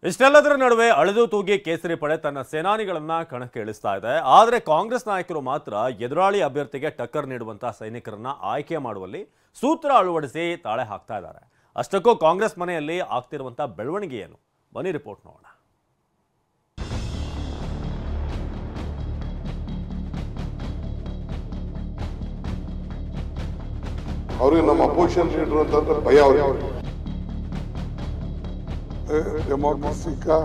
ಇಷ್ಟೆಲ್ಲದರ ನಡುವೆ ಅಳೆದು ತೂಗಿ ಕೇಸರಿ ಪಡೆ ತನ್ನ ಸೇನಾನಿಗಳನ್ನ ಕಣಕ್ಕೆ ಇಳಿಸ್ತಾ ಇದೆ. ಆದರೆ ಕಾಂಗ್ರೆಸ್ ನಾಯಕರು ಮಾತ್ರ ಎದುರಾಳಿ ಅಭ್ಯರ್ಥಿಗೆ ಟಕ್ಕರ್ ನೀಡುವಂತ ಸೈನಿಕರನ್ನ ಆಯ್ಕೆ ಮಾಡುವಲ್ಲಿ ಸೂತ್ರ ಅಳವಡಿಸಿ ತಾಳೆ ಹಾಕ್ತಾ ಇದ್ದಾರೆ. ಅಷ್ಟಕ್ಕೂ ಕಾಂಗ್ರೆಸ್ ಮನೆಯಲ್ಲಿ ಆಗ್ತಿರುವಂತ ಬೆಳವಣಿಗೆ ಏನು? ಬನ್ನಿ ರಿಪೋರ್ಟ್ ನೋಡೋಣ. ಅವ್ರಿಗೆ ನಮ್ಮ ಅಪೋಸಿಷನ್ ಲೀಡರ್ ಅಂತಂದ್ರೆ ಭಯ. ಅವ್ರಿಗೆ डेमोक्रेसी का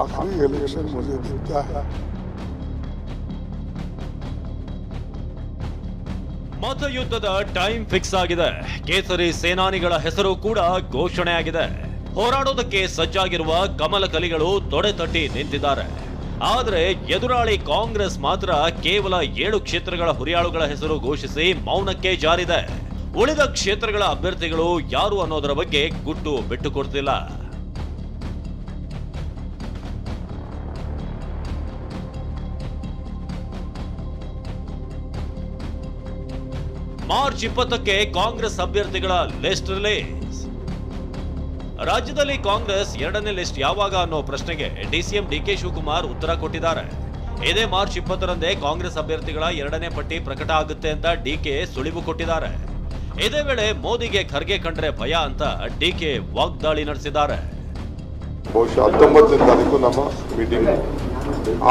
आखिरी इलेक्शन मुझे दिखता है। ಮತಯುದ್ಧದ ಟೈಮ್ ಫಿಕ್ಸ್ ಆಗಿದೆ. ಕೇಸರಿ ಸೇನಾನಿಗಳ ಹೆಸರು ಕೂಡ ಘೋಷಣೆಯಾಗಿದೆ. ಹೋರಾಡೋದಕ್ಕೆ ಸಜ್ಜಾಗಿರುವ ಕಮಲ ಕಲಿಗಳು ತೊಡೆ ತಟ್ಟಿ ನಿಂತಿದ್ದಾರೆ. ಆದರೆ ಎದುರಾಳಿ ಕಾಂಗ್ರೆಸ್ ಮಾತ್ರ ಕೇವಲ 7 ಕ್ಷೇತ್ರಗಳ ಹುರಿಯಾಳುಗಳ ಹೆಸರು ಘೋಷಿಸಿ ಮೌನಕ್ಕೆ ಜಾರಿದೆ. ಉಳಿದ ಕ್ಷೇತ್ರಗಳ ಅಭ್ಯರ್ಥಿಗಳು ಯಾರು ಅನ್ನೋದರ ಬಗ್ಗೆ ಗುಟ್ಟು ಬಿಟ್ಟುಕೊಡ್ತಿಲ್ಲ. ಮಾರ್ಚ್ 20ಕ್ಕೆ ಕಾಂಗ್ರೆಸ್ ಅಭ್ಯರ್ಥಿಗಳ ಲಿಸ್ಟ್ ರಿಲೀಸ್. ರಾಜ್ಯದಲ್ಲಿ ಕಾಂಗ್ರೆಸ್ 2ನೇ ಲಿಸ್ಟ್ ಯಾವಾಗ ಅನ್ನೋ ಪ್ರಶ್ನೆಗೆ ಡಿಸಿಎಂ ಡಿಕೆ ಶಿವಕುಮಾರ್ ಉತ್ತರ ಕೊಟ್ಟಿದ್ದಾರೆ. ಇದೇ ಮಾರ್ಚ್ 20ರಂದೇ ಕಾಂಗ್ರೆಸ್ ಅಭ್ಯರ್ಥಿಗಳ 2ನೇ ಪಟ್ಟಿ ಪ್ರಕಟ ಆಗುತ್ತೆ ಅಂತ ಡಿಕೆ ಸುಳಿವು ಕೊಟ್ಟಿದ್ದಾರೆ. ಇದೇ ವೇಳೆ ಮೋದಿಗೆ ಖರ್ಗೆ ಕಂಡ್ರೆ ಭಯ ಅಂತ ಡಿಕೆ ವಾಗ್ದಾಳಿ ನಡೆಸಿದ್ದಾರೆ. ಬಹುಶಃ 19ನೇ ತಾರೀಕು ನಮ್ಮ ಮೀಟಿಂಗ್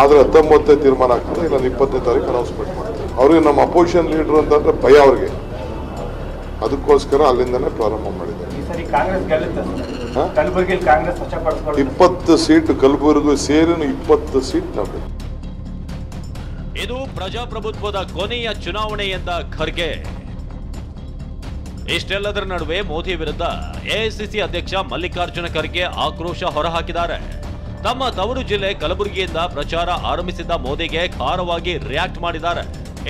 ಆದ್ರೆ 19ನೇ ತೀರ್ಮಾನ ಆಗ್ತದೆ, ಇಲ್ಲ 20ನೇ ತಾರೀಕು ಅನೌನ್ಸ್ಮೆಂಟ್ ಮಾಡ್ತಾರೆ. ಅವ್ರಿಗೆ ನಮ್ಮ ಅಪೋಸಿಷನ್ ಲೀಡರ್ ಅಂತಂದ್ರೆ ಭಯ ಅವ್ರಿಗೆ. ಅದಕ್ಕೋಸ್ಕರ ಅಲ್ಲಿಂದನೇ ಪ್ರಾರಂಭ ಮಾಡಿದ್ದಾರೆ. 20 ಸೀಟ್ ಕಲಬುರಗಿ ಸೇರಿ 20 ಸೀಟ್ ನಾವು. ಇದು ಪ್ರಜಾಪ್ರಭುತ್ವದ ಕೊನೆಯ ಚುನಾವಣೆ ಎಂದ ಖರ್ಗೆ. ಇಷ್ಟೆಲ್ಲದರ ನಡುವೆ ಮೋದಿ ವಿರುದ್ಧ ಎಐಸಿಸಿ ಅಧ್ಯಕ್ಷ ಮಲ್ಲಿಕಾರ್ಜುನ ಖರ್ಗೆ ಆಕ್ರೋಶ ಹೊರಹಾಕಿದ್ದಾರೆ. ತಮ್ಮ ತವರು ಜಿಲ್ಲೆ ಕಲಬುರಗಿಯಿಂದ ಪ್ರಚಾರ ಆರಂಭಿಸಿದ್ದ ಮೋದಿಗೆ ಖಾರವಾಗಿ ರಿಯಾಕ್ಟ್ ಮಾಡಿದ್ದಾರೆ.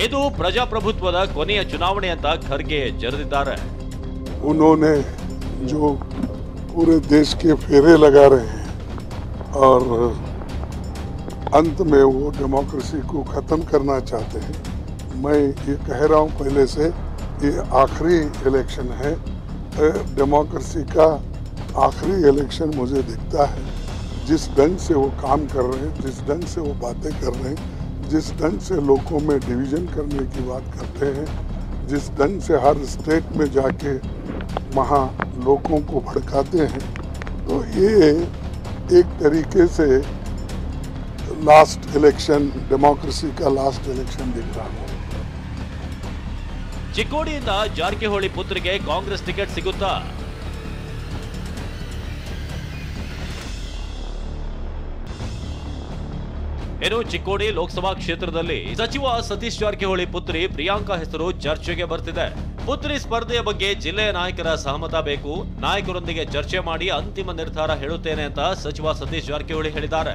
ಇದು ಪ್ರಜಾಪ್ರಭುತ್ವದ ಕೊನೆಯ ಚುನಾವಣೆ ಅಂತ ಖರ್ಗೆ ಜರೆದಿದ್ದಾರೆ. उन्होंने जो पूरे देश के फेरे लगा रहे हैं और अंत में वो डेमोक्रेसी को खत्म करना चाहते हैं. मैं ये कह रहा हूँ पहले से, ये आखिरी इलेक्शन है. डेमोक्रेसी का आखिरी इलेक्शन मुझे दिखता है. जिस ढंग से वो काम कर रहे हैं, जिस ढंग से वो बातें कर रहे हैं, जिस ढंग से लोगों में डिवीजन करने की बात करते हैं, जिस ढंग से हर स्टेट में जाके वहाँ लोगों को भड़काते हैं, तो ये एक तरीके से लास्ट इलेक्शन, डेमोक्रेसी का लास्ट इलेक्शन दिख रहा है. ಚಿಕ್ಕೋಡಿಯಿಂದ ಜಾರಕಿಹೊಳಿ ಪುತ್ರಿಗೆ ಕಾಂಗ್ರೆಸ್ ಟಿಕೆಟ್ ಸಿಗುತ್ತಾ? ಇನ್ನು ಚಿಕ್ಕೋಡಿ ಲೋಕಸಭಾ ಕ್ಷೇತ್ರದಲ್ಲಿ ಸಚಿವ ಸತೀಶ್ ಜಾರಕಿಹೊಳಿ ಪುತ್ರಿ ಪ್ರಿಯಾಂಕಾ ಹೆಸರು ಚರ್ಚೆಗೆ ಬರ್ತಿದೆ. ಪುತ್ರಿ ಸ್ಪರ್ಧೆಯ ಬಗ್ಗೆ ಜಿಲ್ಲೆಯ ನಾಯಕರ ಸಹಮತ ಬೇಕು. ನಾಯಕರೊಂದಿಗೆ ಚರ್ಚೆ ಮಾಡಿ ಅಂತಿಮ ನಿರ್ಧಾರ ಹೇಳುತ್ತೇನೆ ಅಂತ ಸಚಿವ ಸತೀಶ್ ಜಾರಕಿಹೊಳಿ ಹೇಳಿದ್ದಾರೆ.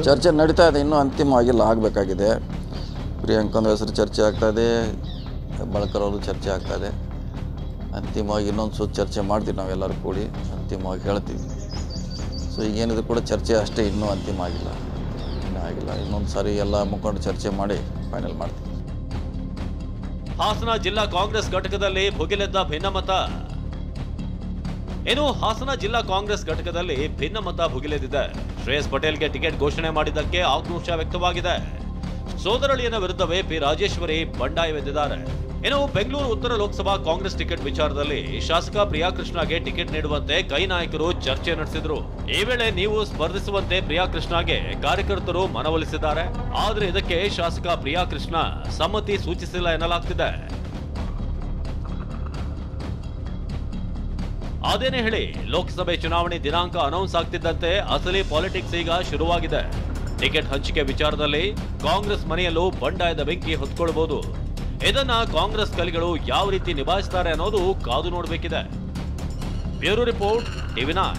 ಚರ್ಚೆ ನಡೀತಾ ಇದೆ, ಇನ್ನೂ ಅಂತಿಮವಾಗಿಲ್ಲ, ಆಗಬೇಕಾಗಿದೆ. ಪ್ರಿಯಾಂಕಾ ಹೆಸರು ಚರ್ಚೆ ಆಗ್ತಾ ಇದೆ, ಬಳಕರ್ ಅವರು ಚರ್ಚೆ ಆಗ್ತಾ ಇದೆ. ಅಂತಿಮವಾಗಿ ಇನ್ನೊಂದು ಸುತ್ತ ಚರ್ಚೆ ಮಾಡ್ತೀವಿ, ನಾವೆಲ್ಲರೂ ಕೂಡಿ ಅಂತಿಮವಾಗಿ ಹೇಳ್ತೀವಿ. ಸೊ ಈಗೇನಿದೆ ಕೂಡ ಚರ್ಚೆ ಅಷ್ಟೇ, ಇನ್ನೂ ಅಂತಿಮ ಆಗಿಲ್ಲ. ಇನ್ನೊಂದು ಸಾರಿ ಎಲ್ಲ ಮುಖಂಡರು ಚರ್ಚೆ ಮಾಡಿ ಫೈನಲ್ ಮಾಡ್ತೀವಿ. ಹಾಸನ ಜಿಲ್ಲಾ ಕಾಂಗ್ರೆಸ್ ಘಟಕದಲ್ಲಿ ಭುಗಿಲೆದ್ದ ಭಿನ್ನಮತ. ಇನ್ನು ಹಾಸನ ಜಿಲ್ಲಾ ಕಾಂಗ್ರೆಸ್ ಘಟಕದಲ್ಲಿ ಭಿನ್ನಮತ ಭುಗಿಲೆದ್ದಿದೆ. ಶ್ರೇಯಸ್ ಪಟೇಲ್ಗೆ ಟಿಕೆಟ್ ಘೋಷಣೆ ಮಾಡಿದ್ದಕ್ಕೆ ಆಕ್ರೋಶ ವ್ಯಕ್ತವಾಗಿದೆ. ಸೋದರಳಿಯನ ವಿರುದ್ಧವೇ ಪಿ ರಾಜೇಶ್ವರಿ ಬಂಡಾಯವೆದ್ದಿದ್ದಾರೆ. ಇನ್ನು ಬೆಂಗಳೂರು ಉತ್ತರ ಲೋಕಸಭಾ ಕಾಂಗ್ರೆಸ್ ಟಿಕೆಟ್ ವಿಚಾರದಲ್ಲಿ ಶಾಸಕ ಪ್ರಿಯಾಕೃಷ್ಣಗೆ ಟಿಕೆಟ್ ನೀಡುವಂತೆ ಕೈ ನಾಯಕರು ಚರ್ಚೆ ನಡೆಸಿದ್ರು. ಈ ವೇಳೆ ನೀವು ಸ್ಪರ್ಧಿಸುವಂತೆ ಪ್ರಿಯಾಕೃಷ್ಣಗೆ ಕಾರ್ಯಕರ್ತರು ಮನವೊಲಿಸಿದ್ದಾರೆ. ಆದರೆ ಇದಕ್ಕೆ ಶಾಸಕ ಪ್ರಿಯಾಕೃಷ್ಣ ಸಮ್ಮತಿ ಸೂಚಿಸಿಲ್ಲ ಎನ್ನಲಾಗ್ತಿದೆ. ಅದೇನೇ ಹೇಳಿ, ಲೋಕಸಭೆ ಚುನಾವಣೆ ದಿನಾಂಕ ಅನೌನ್ಸ್ ಆಗ್ತಿದ್ದಂತೆ ಅಸಲಿ ಪಾಲಿಟಿಕ್ಸ್ ಈಗ ಶುರುವಾಗಿದೆ. ಟಿಕೆಟ್ ಹಂಚಿಕೆ ವಿಚಾರದಲ್ಲಿ ಕಾಂಗ್ರೆಸ್ ಮನೆಯಲ್ಲೂ ಬಂಡಾಯದ ಬೆಂಕಿ ಹೊತ್ಕೊಳ್ಬಹುದು. ಇದನ್ನ ಕಾಂಗ್ರೆಸ್ ಕಲಿಗಳು ಯಾವ ರೀತಿ ನಿಭಾಯಿಸ್ತಾರೆ ಅನ್ನೋದು ಕಾದು ನೋಡಬೇಕಿದೆ. Bureau report, TV9.